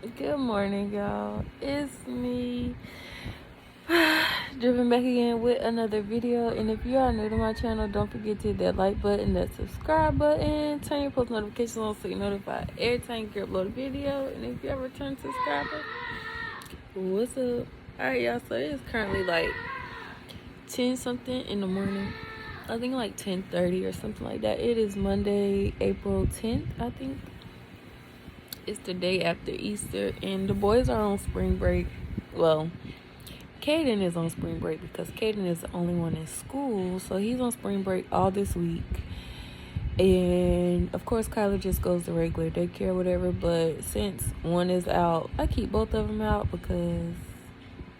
Good morning, y'all. It's me, Driven back again with another video. And if you are new to my channel, don't forget to hit that like button, that subscribe button, turn your post notifications on so you're notified every time you upload a video. And if you're a return subscriber, what's up? Alright, y'all. So it is currently like 10 something in the morning. I think like 10:30 or something like that. It is Monday, April 10th, I think. It's the day after Easter, and the boys are on spring break. Well, Caden is on spring break because Caden is the only one in school, so he's on spring break all this week. And of course, Kyler just goes to regular daycare, whatever. But since one is out, I keep both of them out because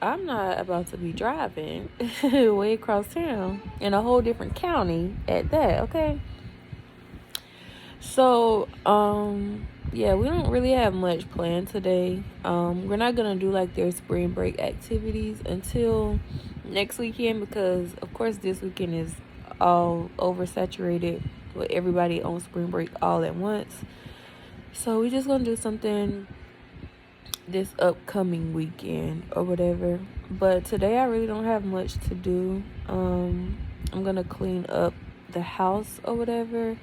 I'm not about to be driving way across town in a whole different county at that. Okay. So, yeah, we don't really have much planned today. We're not gonna do like their spring break activities until next weekend because of course this weekend is all oversaturated with everybody on spring break all at once. So we're just gonna do something this upcoming weekend or whatever. But today I really don't have much to do. I'm gonna clean up the house or whatever.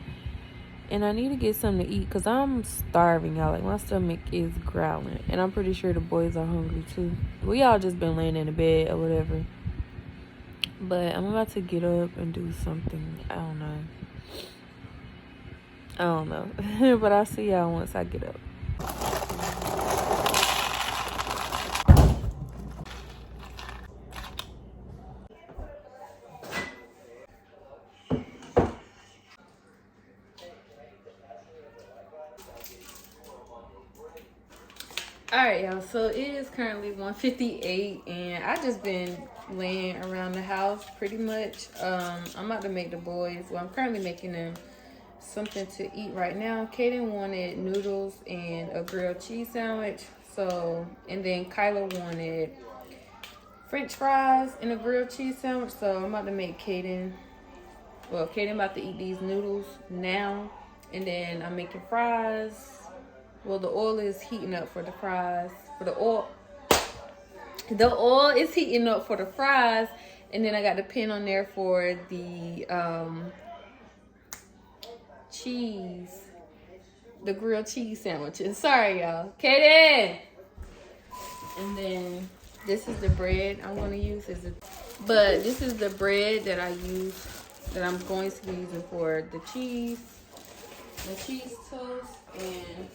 And I need to get something to eat because I'm starving, y'all. Like, my stomach is growling. And I'm pretty sure the boys are hungry, too. We all just been laying in the bed or whatever. But I'm about to get up and do something. I don't know. But I'll see y'all once I get up. Alright, y'all, so it is currently 1:58 and I just been laying around the house pretty much. I'm about to make the boys, well, I'm currently making them something to eat right now. Kaden wanted noodles and a grilled cheese sandwich, and then Kyla wanted French fries and a grilled cheese sandwich, so I'm about to make Kaden about to eat these noodles now, and then I'm making fries. Well, the oil is heating up for the fries. The oil is heating up for the fries. And then I got the pan on there for the cheese. The grilled cheese sandwiches. Sorry, y'all. Kaden! And then this is the bread I'm going to use. But this is the bread that I'm going to be using for the cheese toast. And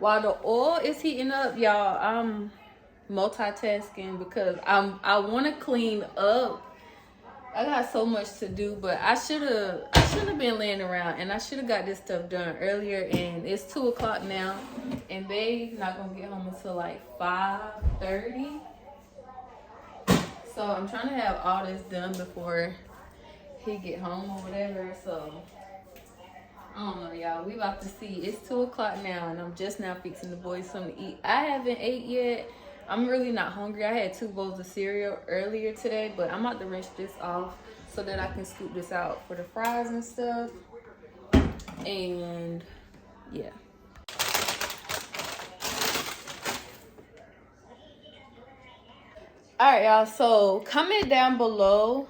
while the oil is heating up, y'all, I'm multitasking because I want to clean up. I got so much to do, but I should have been laying around, and I should have got this stuff done earlier. And it's 2:00 now, and babe's not gonna get home until like 5:30. So I'm trying to have all this done before he get home or whatever. So I don't know, y'all. We about to see. It's 2:00 now, and I'm just now fixing the boys something to eat. I haven't ate yet. I'm really not hungry. I had 2 bowls of cereal earlier today, but I'm about to rinse this off so that I can scoop this out for the fries and stuff. And yeah. All right, y'all. So comment down below.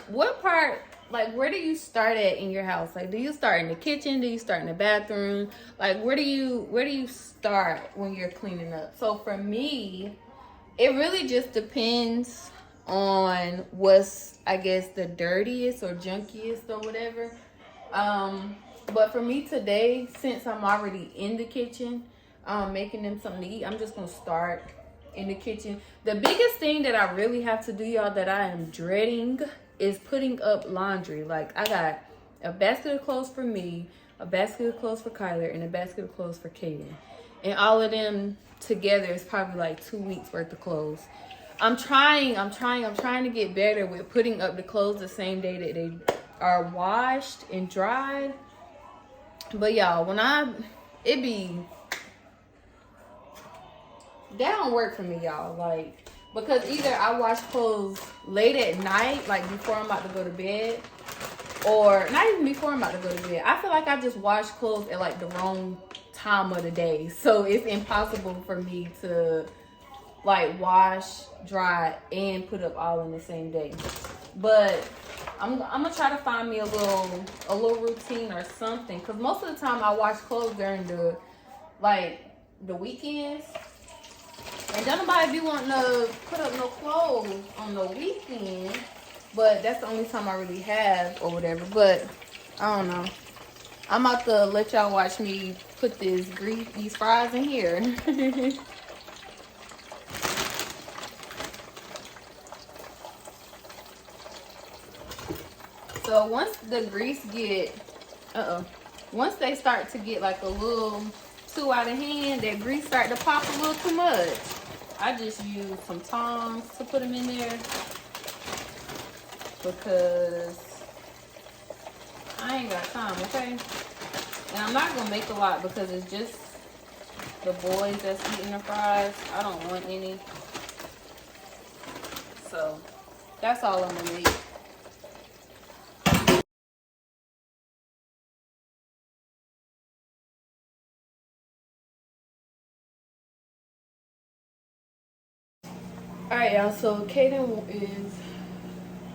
What part? Like, where do you start at in your house? Like, do you start in the kitchen? Do you start in the bathroom? Like, where do you start when you're cleaning up? So for me, it really just depends on what's, I guess, the dirtiest or junkiest or whatever. But for me today, since I'm already in the kitchen, making them something to eat, I'm just gonna start in the kitchen. The biggest thing that I really have to do, y'all, that I am dreading is putting up laundry. Like, I got a basket of clothes for me, a basket of clothes for Kyler, and a basket of clothes for Kaden. And all of them together is probably like 2 weeks worth of clothes. I'm trying to get better with putting up the clothes the same day that they are washed and dried. But y'all, that don't work for me, y'all. Like, because either I wash clothes late at night, like before I'm about to go to bed, or not even before I'm about to go to bed. I feel like I just wash clothes at like the wrong time of the day. So it's impossible for me to like wash, dry, and put up all in the same day. But I'm gonna try to find me a little routine or something, because most of the time I wash clothes during the weekends, and don't nobody be wanting to put up no clothes on the weekend. But that's the only time I really have or whatever. But I don't know. I'm about to let y'all watch me put these fries in here. So once the grease once they start to get like a little too out of hand, that grease start to pop a little too much, I just use some tongs to put them in there, because I ain't got time, okay? And I'm not gonna make a lot because it's just the boys that's eating the fries. I don't want any. So that's all I'm gonna make. Alright, y'all, so Kaden is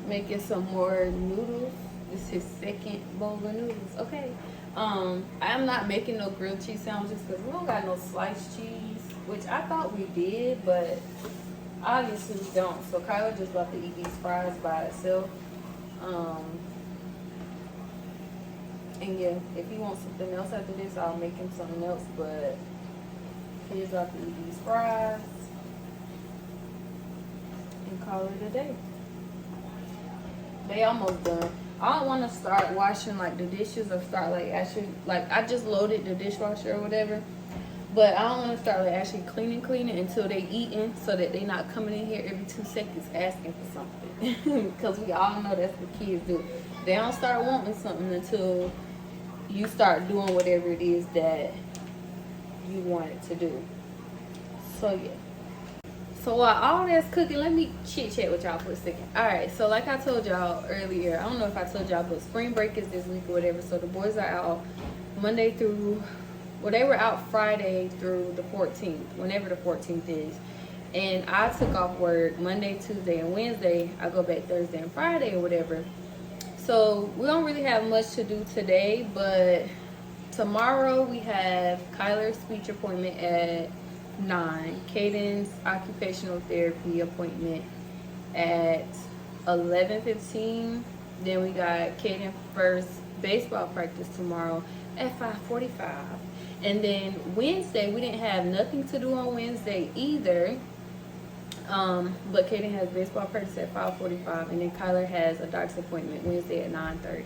making some more noodles. This is his second bowl of noodles. Okay. I'm not making no grilled cheese sandwiches because we don't got no sliced cheese, which I thought we did, but obviously we don't. So Kyla just about to eat these fries by itself. And yeah, if he wants something else after this, I'll make him something else, but he's about to eat these fries and call it a day. They almost done. I don't want to start washing like the dishes or start like actually, like I just loaded the dishwasher or whatever, but I don't want to start like actually cleaning until they eating, so that they not coming in here every 2 seconds asking for something. Because we all know that's what kids do. They don't start wanting something until you start doing whatever it is that you want it to do. So yeah. So while all that's cooking, let me chit chat with y'all for a second. Alright, so like I told y'all earlier, I don't know if I told y'all, but spring break is this week or whatever. So the boys are out Monday through, well, they were out Friday through the 14th, whenever the 14th is. And I took off work Monday, Tuesday, and Wednesday. I go back Thursday and Friday or whatever. So we don't really have much to do today, but tomorrow we have Kyler's speech appointment at 9, Caden's occupational therapy appointment at 11:15. Then we got Caden's first baseball practice tomorrow at 5:45. And then Wednesday, we didn't have nothing to do on Wednesday either. But Caden has baseball practice at 5:45, and then Kyler has a doctor's appointment Wednesday at 9:30.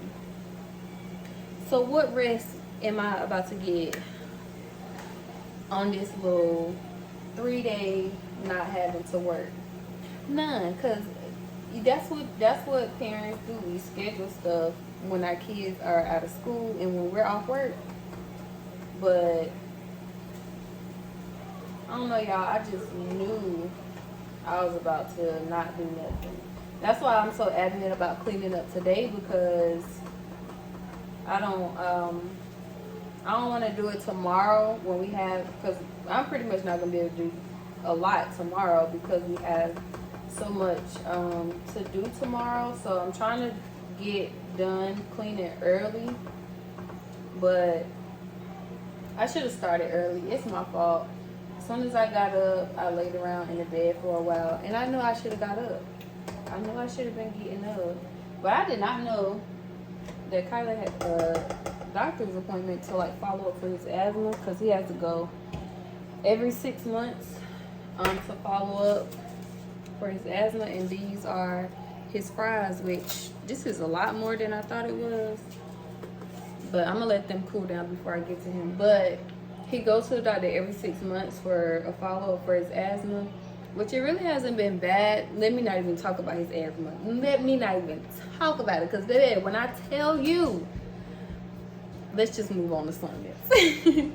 So what rest am I about to get on this little 3-day not having to work? None, because that's what parents do. We schedule stuff when our kids are out of school and when we're off work. But I don't know, y'all, I just knew I was about to not do nothing. That's why I'm so adamant about cleaning up today, because I don't want to do it tomorrow when we have, because I'm pretty much not going to be able to do a lot tomorrow because we have so much to do tomorrow. So I'm trying to get done cleaning early, but I should have started early. It's my fault. As soon as I got up, I laid around in the bed for a while, and I know I should have got up. I know I should have been getting up, but I did not know that Kyler had a doctor's appointment to like follow up for his asthma, because he has to go every 6 months to follow up for his asthma. And these are his fries, which this is a lot more than I thought it was, but I'm gonna let them cool down before I get to him. But he goes to the doctor every 6 months for a follow-up for his asthma, which it really hasn't been bad. Let me not even talk about his asthma. Let me not even talk about it, because baby, when I tell you, let's just move on to something else.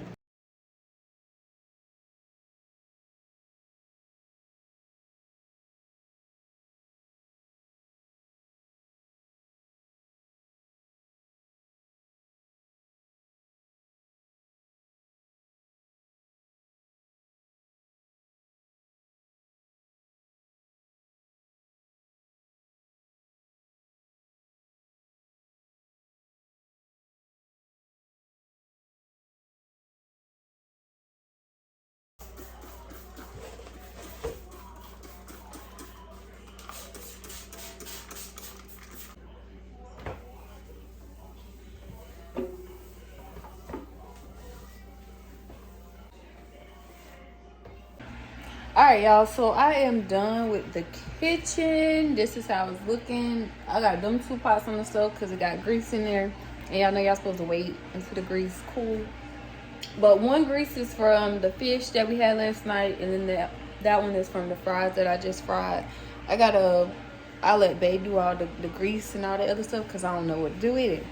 Alright, y'all, so I am done with the kitchen. This is how it's looking. I got them 2 pots on the stove because it got grease in there. And y'all know y'all supposed to wait until the grease cool. But one grease is from the fish that we had last night, and then that one is from the fries that I just fried. I let babe do all the grease and all the other stuff because I don't know what to do with it.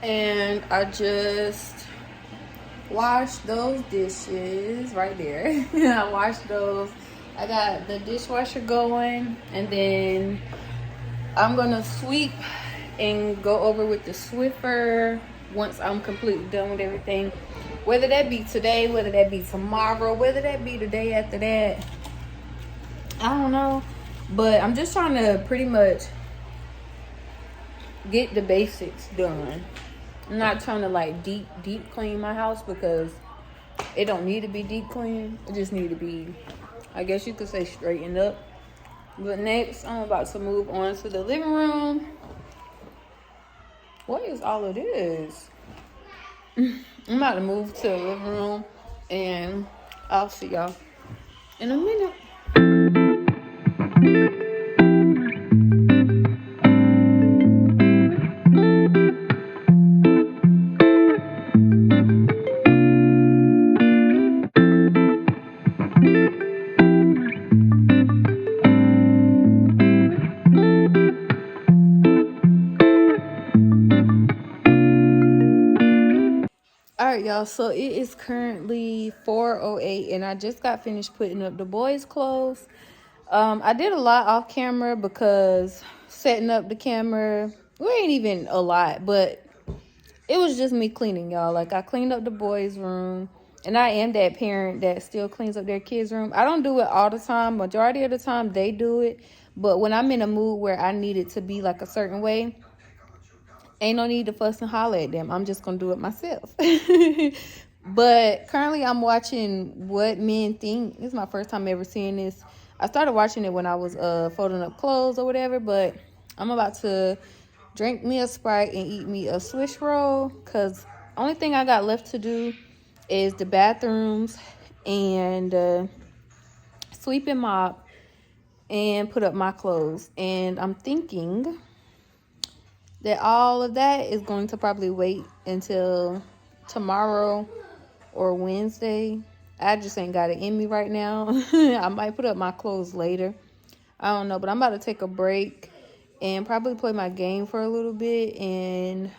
And I just washed those dishes right there. I washed those. I got the dishwasher going, and then I'm gonna sweep and go over with the Swiffer once I'm completely done with everything. Whether that be today, whether that be tomorrow, whether that be the day after that, I don't know. But I'm just trying to pretty much get the basics done. I'm not trying to like deep clean my house because it don't need to be deep clean. It just need to be, I guess you could say, straightened up. But next, I'm about to move on to the living room. What is all of this? I'm about to move to the living room, and I'll see y'all in a minute. Alright, y'all, so it is currently 4:08, and I just got finished putting up the boys' clothes. I did a lot off camera because setting up the camera, well, ain't even a lot, but it was just me cleaning, y'all. Like, I cleaned up the boys' room, and I am that parent that still cleans up their kids' room. I don't do it all the time. Majority of the time, they do it. But when I'm in a mood where I need it to be like a certain way, ain't no need to fuss and holler at them. I'm just going to do it myself. But currently I'm watching What Men Think. This is my first time ever seeing this. I started watching it when I was folding up clothes or whatever. But I'm about to drink me a Sprite and eat me a Swiss roll. Because only thing I got left to do is the bathrooms and sweep and mop and put up my clothes. And I'm thinking that all of that is going to probably wait until tomorrow or Wednesday. I just ain't got it in me right now. I might put up my clothes later. I don't know, but I'm about to take a break and probably play my game for a little bit. And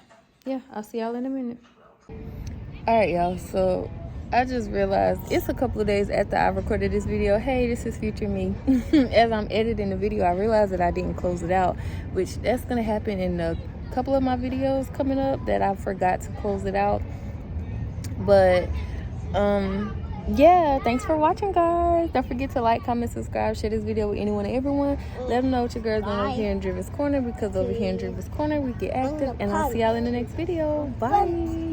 yeah, I'll see y'all in a minute. All right, y'all. So I just realized it's a couple of days after I recorded this video. Hey, this is future me. As I'm editing the video, I realized that I didn't close it out, which that's going to happen in a couple of my videos coming up that I forgot to close it out. But yeah, thanks for watching, guys. Don't forget to like, comment, subscribe, share this video with anyone and everyone. Let them know what your girl's doing over here in Drivens Corner, because over here in Drivens Corner we get active. And I'll see y'all in the next video. Bye.